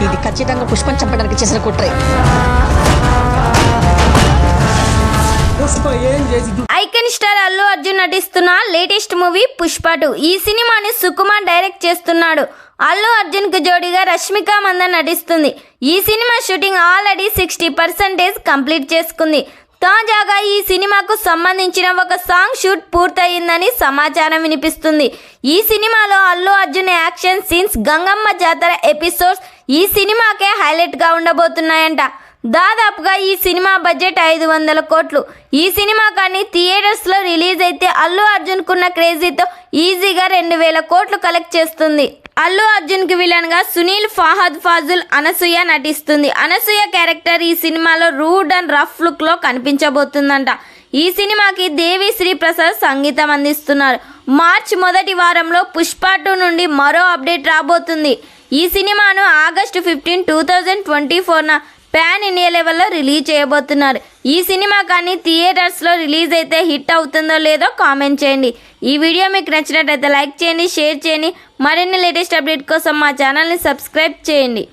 ఇది ఖచ్చితంగా పుష్పం చంపడానికి చేసిన కుట్రే. ఐకాన్ స్టార్ అల్లు అర్జున్ నటిస్తున్న లేటెస్ట్ మూవీ పుష్ప 2. ఈ సినిమాని సుకుమార్ డైరెక్ట్ చేస్తున్నాడు. అల్లు అర్జున్ కు జోడీగా రష్మిక మందన్ నటిస్తుంది. ఈ సినిమా షూటింగ్ ఆల్రెడీ 60% కంప్లీట్ చేసుకుంది. తాజాగా ఈ సినిమాకు సంబంధించిన ఒక సాంగ్ షూట్ పూర్తయిందని సమాచారం వినిపిస్తుంది. ఈ సినిమాలో అల్లు అర్జున్ యాక్షన్ సీన్స్, గంగమ్మ జాతర ఎపిసోడ్స్ ఈ సినిమాకే హైలైట్ గా ఉండబోతున్నాయంట. దాదాపుగా ఈ సినిమా బడ్జెట్ 500 కోట్లు. ఈ సినిమా కానీ థియేటర్స్ లో రిలీజ్ అయితే అల్లు అర్జున్ కున్న క్రేజీతో ఈజీగా 2000 కోట్లు కలెక్ట్ చేస్తుంది. అల్లు అర్జున్ కి విలన్ గా సునీల్ ఫహద్ ఫాజుల్ అనసూయ నటిస్తుంది. అనసూయ క్యారెక్టర్ ఈ సినిమాలో రూడ్ అండ్ రఫ్ లుక్ లో కనిపించబోతుందంట. ఈ సినిమాకి దేవి శ్రీ ప్రసాద్ సంగీతం అందిస్తున్నారు. మార్చ్ మొదటి వారంలో పుష్ప 2 నుండి మరో అప్డేట్ రాబోతుంది. ఈ సినిమాను ఆగస్టు 15, 2024 పాన్ ఇండియా లెవెల్లో రిలీజ్ చేయబోతున్నారు. ఈ సినిమా కానీ థియేటర్స్లో రిలీజ్ అయితే హిట్ అవుతుందో లేదో కామెంట్ చేయండి. ఈ వీడియో మీకు నచ్చినట్లయితే లైక్ చేయండి, షేర్ చేయండి. మరిన్ని లేటెస్ట్ అప్డేట్ కోసం మా ఛానల్ని సబ్స్క్రైబ్ చేయండి.